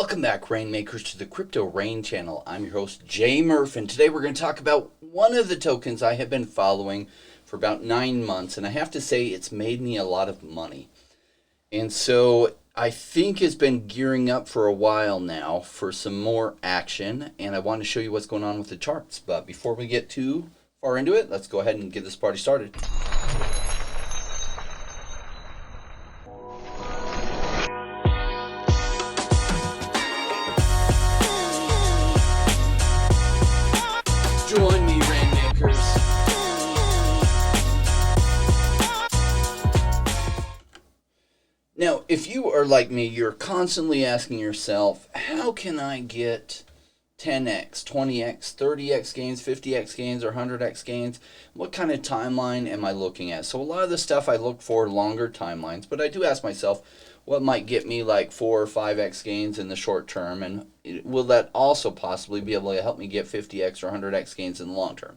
Welcome back, Rainmakers, to the Crypto Rain channel. I'm your host, Jay Murph, and today we're going to talk about one of the tokens I have been following for about 9 months, and I have to say it's made me a lot of money. And so I think it's been gearing up for a while now for some more action, and I want to show you what's going on with the charts. But before we get too far into it, let's go ahead and get this party started. Join me, Rainmakers. Now, if you are like me, you're constantly asking yourself, how can I get 10x, 20x, 30x gains, 50x gains, or 100x gains? What kind of timeline am I looking at? So a lot of the stuff I look for longer timelines, but I do ask myself, what might get me like 4 or 5x gains in the short term, and will that also possibly be able to help me get 50x or 100x gains in the long term?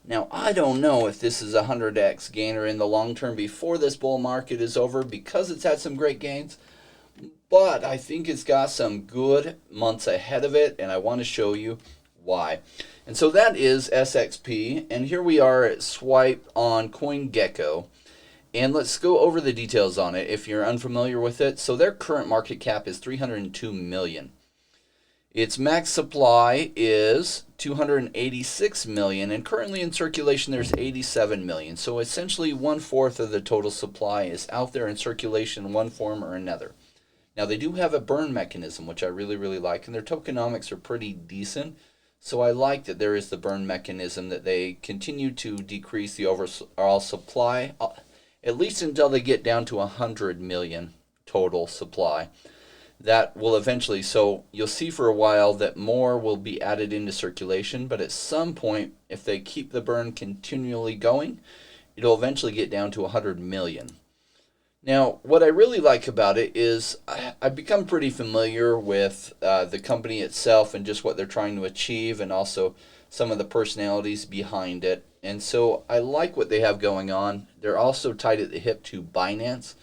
Now, I don't know if this is a 100x gainer in the long term before this bull market is over because it's had some great gains, but I think it's got some good months ahead of it, and I want to show you why. And so that is SXP, and here we are at Swipe on CoinGecko. And let's go over the details on it if you're unfamiliar with it. So their current market cap is 302 million. Its max supply is 286 million, and currently in circulation there's 87 million. So essentially 1/4 of the total supply is out there in circulation in one form or another. Now they do have a burn mechanism, which I really like, and their tokenomics are pretty decent. So I like that there is the burn mechanism, that they continue to decrease the overall supply, at least until they get down to 100 million total supply. That will eventually, so you'll see for a while that more will be added into circulation, but at some point, if they keep the burn continually going, it'll eventually get down to 100 million. Now, what I really like about it is I've become pretty familiar with the company itself and just what they're trying to achieve, and also some of the personalities behind it. And so I like what they have going on. They're also tied at the hip to Binance,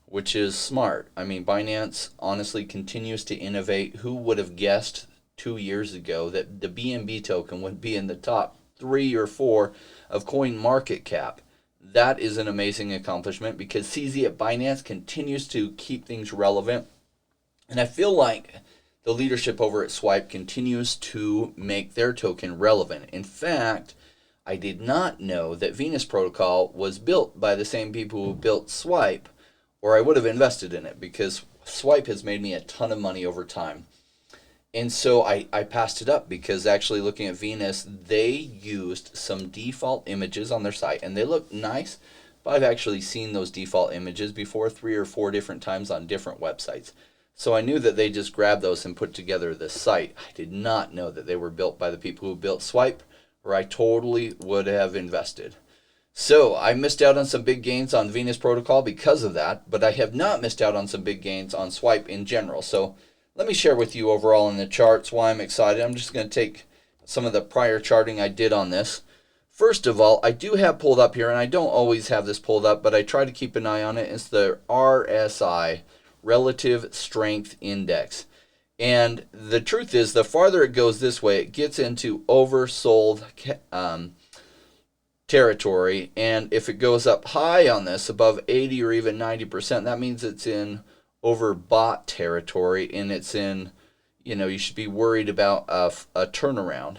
which is smart. I mean, Binance honestly continues to innovate. Who would have guessed 2 years ago that the BNB token would be in the top 3 or 4 of coin market cap? That is an amazing accomplishment because CZ at Binance continues to keep things relevant. And I feel like the leadership over at Swipe continues to make their token relevant. In fact, I did not know that Venus Protocol was built by the same people who built Swipe, or I would have invested in it, because Swipe has made me a ton of money over time. And so I passed it up because actually looking at Venus, they used some default images on their site, and they look nice, but I've actually seen those default images before 3 or 4 different times on different websites. So I knew that they just grabbed those and put together this site. I did not know that they were built by the people who built Swipe, or I totally would have invested. So I missed out on some big gains on Venus Protocol because of that, but I have not missed out on some big gains on Swipe in general. So let me share with you overall in the charts why I'm excited. I'm just going to take some of the prior charting I did on this. First of all, I do have pulled up here, and I don't always have this pulled up, but I try to keep an eye on it. It's the RSI, Relative Strength Index. And the truth is, the farther it goes this way, it gets into oversold territory. And if it goes up high on this, above 80 or even 90%, that means it's in overbought territory, and it's in, you should be worried about a turnaround.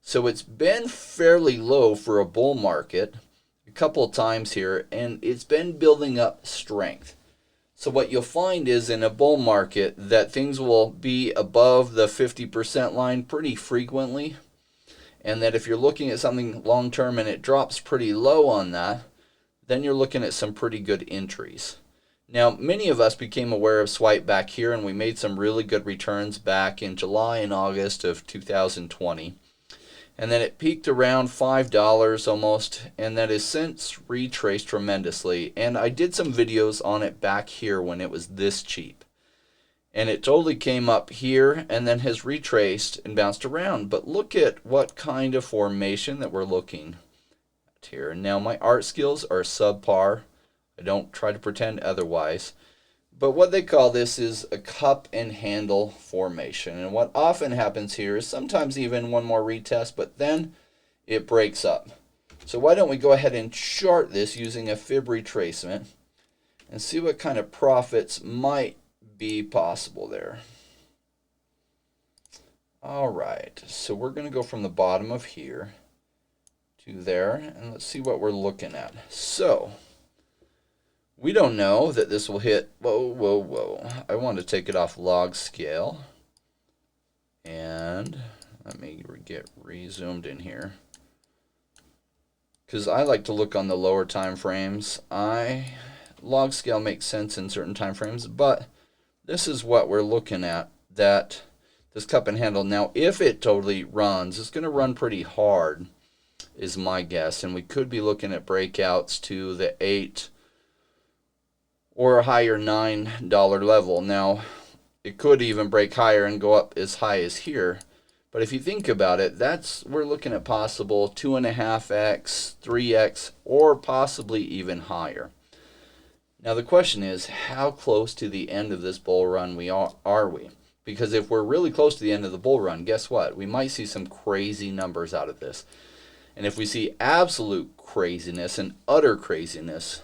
So it's been fairly low for a bull market a couple of times here, and it's been building up strength. So what you'll find is in a bull market that things will be above the 50% line pretty frequently, and that if you're looking at something long term and it drops pretty low on that, then you're looking at some pretty good entries. Now, many of us became aware of Swipe back here, and we made some really good returns back in July and August of 2020. And then it peaked around $5 almost, and that has since retraced tremendously. And I did some videos on it back here when it was this cheap. And it totally came up here and then has retraced and bounced around. But look at what kind of formation that we're looking at here. Now, my art skills are subpar. I don't try to pretend otherwise. But what they call this is a cup and handle formation. And what often happens here is sometimes even one more retest, but then it breaks up. So why don't we go ahead and chart this using a fib retracement and see what kind of profits might be possible there. All right, so we're going to go from the bottom of here to there, and let's see what we're looking at. So we don't know that this will hit, whoa. I want to take it off log scale. And let me get re-zoomed in here, because I like to look on the lower time frames. Log scale makes sense in certain time frames, but this is what we're looking at, that this cup and handle. Now, if it totally runs, it's going to run pretty hard, is my guess. And we could be looking at breakouts to the $8 or a higher $9 level. Now, it could even break higher and go up as high as here. But if you think about it, we're looking at possible 2.5x, 3x, or possibly even higher. Now, the question is, how close to the end of this bull run are we? Because if we're really close to the end of the bull run, guess what? We might see some crazy numbers out of this. And if we see absolute craziness and utter craziness,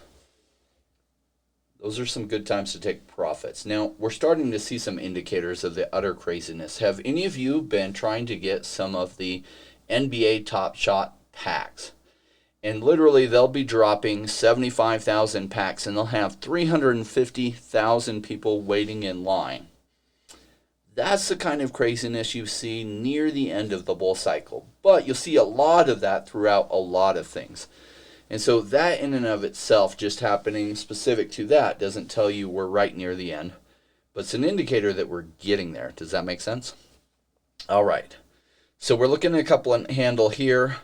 those are some good times to take profits. Now, we're starting to see some indicators of the utter craziness. Have any of you been trying to get some of the NBA Top Shot packs? And literally, they'll be dropping 75,000 packs, and they'll have 350,000 people waiting in line. That's the kind of craziness you see near the end of the bull cycle. But you'll see a lot of that throughout a lot of things. And so that in and of itself, just happening specific to that, doesn't tell you we're right near the end. But it's an indicator that we're getting there. Does that make sense? All right. So we're looking at a couple of handle here.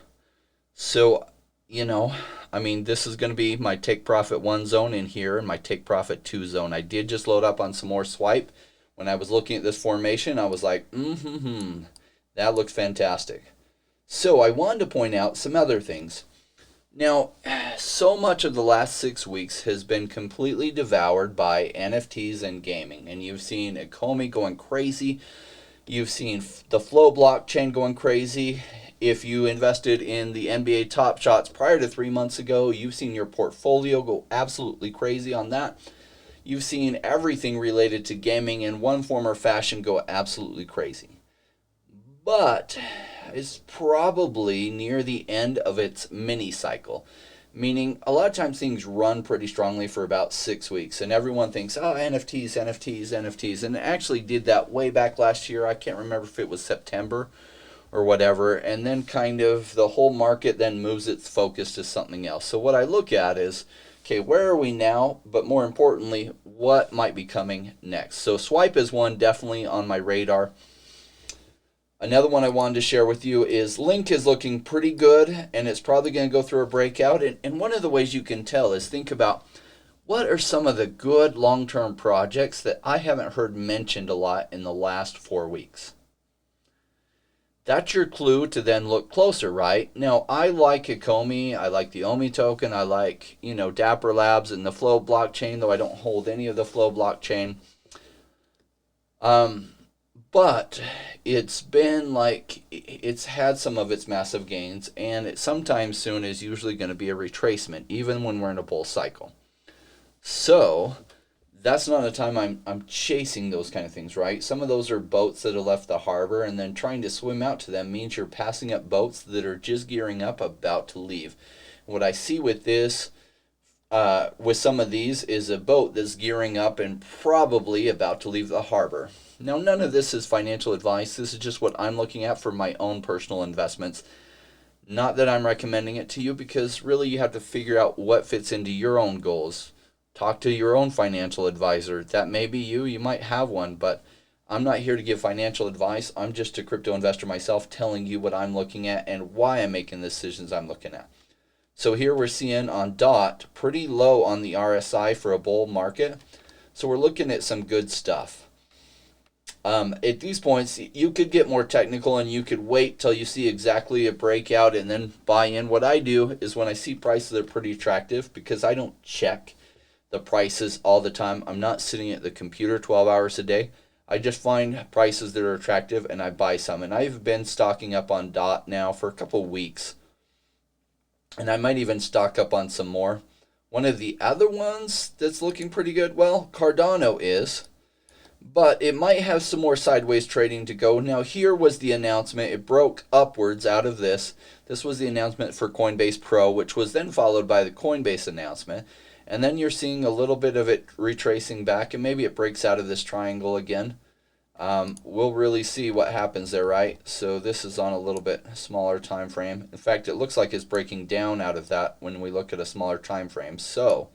So, this is going to be my take profit 1 zone in here and my take profit 2 zone. I did just load up on some more swipe. When I was looking at this formation, I was like, that looks fantastic. So I wanted to point out some other things. Now, so much of the last 6 weeks has been completely devoured by NFTs and gaming. And you've seen Ecomi going crazy. You've seen the Flow blockchain going crazy. If you invested in the NBA Top Shots prior to 3 months ago, you've seen your portfolio go absolutely crazy on that. You've seen everything related to gaming in one form or fashion go absolutely crazy. But it's probably near the end of its mini cycle, meaning a lot of times things run pretty strongly for about 6 weeks, and everyone thinks, oh, NFTs, and it actually did that way back last year. I can't remember if it was September or whatever, and then kind of the whole market then moves its focus to something else. So what I look at is, okay, where are we now? But more importantly, what might be coming next? So swipe is one definitely on my radar. Another one I wanted to share with you is Link is looking pretty good, and it's probably going to go through a breakout. And one of the ways you can tell is think about what are some of the good long-term projects that I haven't heard mentioned a lot in the last 4 weeks. That's your clue to then look closer, right? Now, I like Ecomi, I like the Omi token, I like, Dapper Labs and the Flow blockchain, though I don't hold any of the Flow blockchain. But it's been like, it's had some of its massive gains, and it sometime soon is usually going to be a retracement, even when we're in a bull cycle. So that's not a time I'm chasing those kind of things, right? Some of those are boats that have left the harbor, and then trying to swim out to them means you're passing up boats that are just gearing up, about to leave. What I see with this, with some of these, is a boat that's gearing up and probably about to leave the harbor. Now, none of this is financial advice. This is just what I'm looking at for my own personal investments. Not that I'm recommending it to you, because really you have to figure out what fits into your own goals. Talk to your own financial advisor. That may be you. You might have one, but I'm not here to give financial advice. I'm just a crypto investor myself, telling you what I'm looking at and why I'm making the decisions I'm looking at. So here we're seeing on DOT, pretty low on the RSI for a bull market. So we're looking at some good stuff. At these points, you could get more technical and you could wait till you see exactly a breakout and then buy in. What I do is when I see prices that are pretty attractive, because I don't check the prices all the time. I'm not sitting at the computer 12 hours a day. I just find prices that are attractive and I buy some. And I've been stocking up on DOT now for a couple of weeks. And I might even stock up on some more. One of the other ones that's looking pretty good, well, Cardano is. But it might have some more sideways trading to go. Now, here was the announcement. It broke upwards out of this. This was the announcement for Coinbase Pro, which was then followed by the Coinbase announcement. And then you're seeing a little bit of it retracing back, and maybe it breaks out of this triangle again. We'll really see what happens there, right? So this is on a little bit smaller time frame. In fact, it looks like it's breaking down out of that when we look at a smaller time frame. So,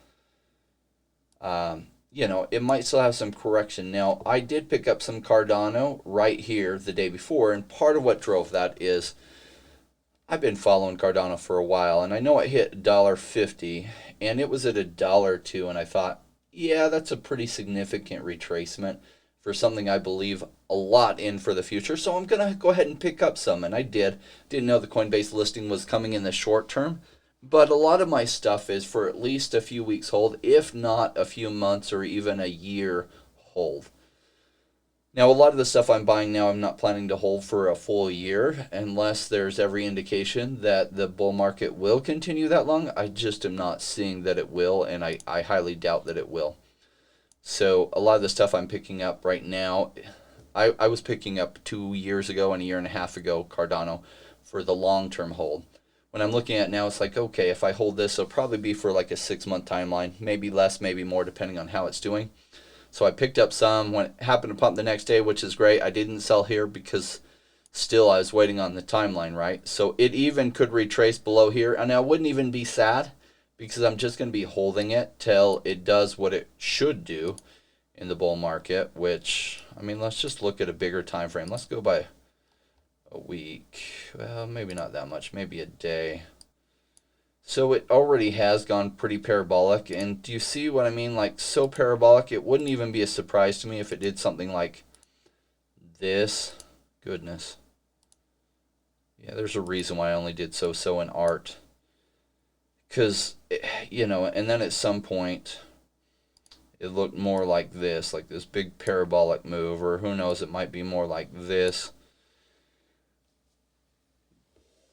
you know, it might still have some correction. Now, I did pick up some Cardano right here the day before, and part of what drove that is I've been following Cardano for a while, and I know it hit $1.50, and it was at $1.02, and I thought, yeah, that's a pretty significant retracement for something I believe a lot in for the future, so I'm going to go ahead and pick up some, and I did. Didn't know the Coinbase listing was coming in the short term, but a lot of my stuff is for at least a few weeks hold, if not a few months or even a year hold. Now, a lot of the stuff I'm buying now, I'm not planning to hold for a full year unless there's every indication that the bull market will continue that long. I just am not seeing that it will, and I highly doubt that it will. So a lot of the stuff I'm picking up right now, I was picking up 2 years ago and a year and a half ago Cardano for the long-term hold. When I'm looking at it now, it's like, okay, if I hold this, it'll probably be for like a 6-month timeline, maybe less, maybe more, depending on how it's doing. So I picked up some when it happened to pump the next day, which is great. I didn't sell here because still I was waiting on the timeline, right? So it even could retrace below here, and I wouldn't even be sad because I'm just going to be holding it till it does what it should do in the bull market, which, I mean, let's just look at a bigger time frame. Let's go by a week. Well, maybe not that much, maybe a day. So it already has gone pretty parabolic, and do you see what I mean? Like, so parabolic, it wouldn't even be a surprise to me if it did something like this. Goodness. Yeah, there's a reason why I only did so in art. Because, you know, and then at some point, it looked more like this big parabolic move, or who knows, it might be more like this.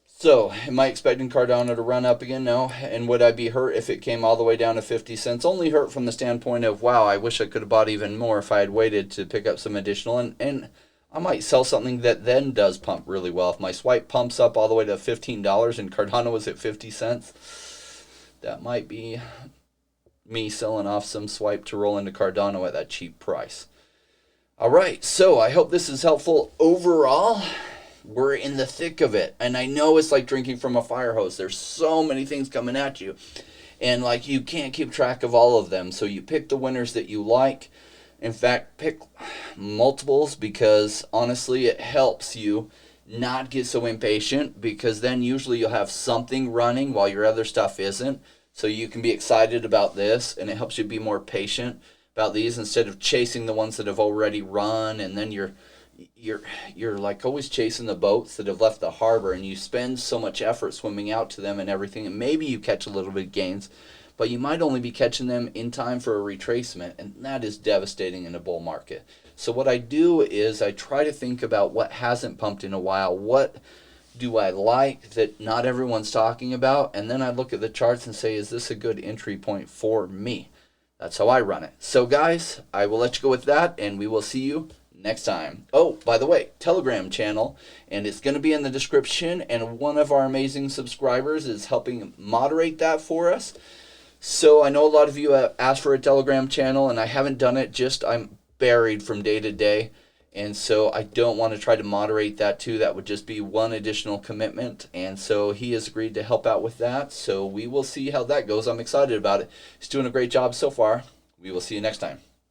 So, am I expecting Cardano to run up again? No. And would I be hurt if it came all the way down to 50 cents? Only hurt from the standpoint of, wow, I wish I could have bought even more if I had waited to pick up some additional. And I might sell something that then does pump really well. If my swipe pumps up all the way to $15 and Cardano was at 50 cents, that might be me selling off some swipe to roll into Cardano at that cheap price. All right, so I hope this is helpful overall. We're in the thick of it, and I know it's like drinking from a fire hose. There's so many things coming at you, and like you can't keep track of all of them, so you pick the winners that you like. In fact, pick multiples, because honestly it helps you not get so impatient, because then usually you'll have something running while your other stuff isn't, so you can be excited about this, and it helps you be more patient about these instead of chasing the ones that have already run, and then you're like always chasing the boats that have left the harbor, and you spend so much effort swimming out to them and everything, and maybe you catch a little bit of gains, but you might only be catching them in time for a retracement, and that is devastating in a bull market. So what I do is I try to think about what hasn't pumped in a while, what do I like that not everyone's talking about, and then I look at the charts and say, is this a good entry point for me? That's how I run it. So guys, I will let you go with that, and we will see you next time. Oh, by the way, Telegram channel, and it's going to be in the description, and one of our amazing subscribers is helping moderate that for us. So I know a lot of you have asked for a Telegram channel, and I haven't done it, just I'm buried from day to day, and so I don't want to try to moderate that too. That would just be one additional commitment, and so he has agreed to help out with that, so we will see how that goes. I'm excited about it. He's doing a great job so far. We will see you next time.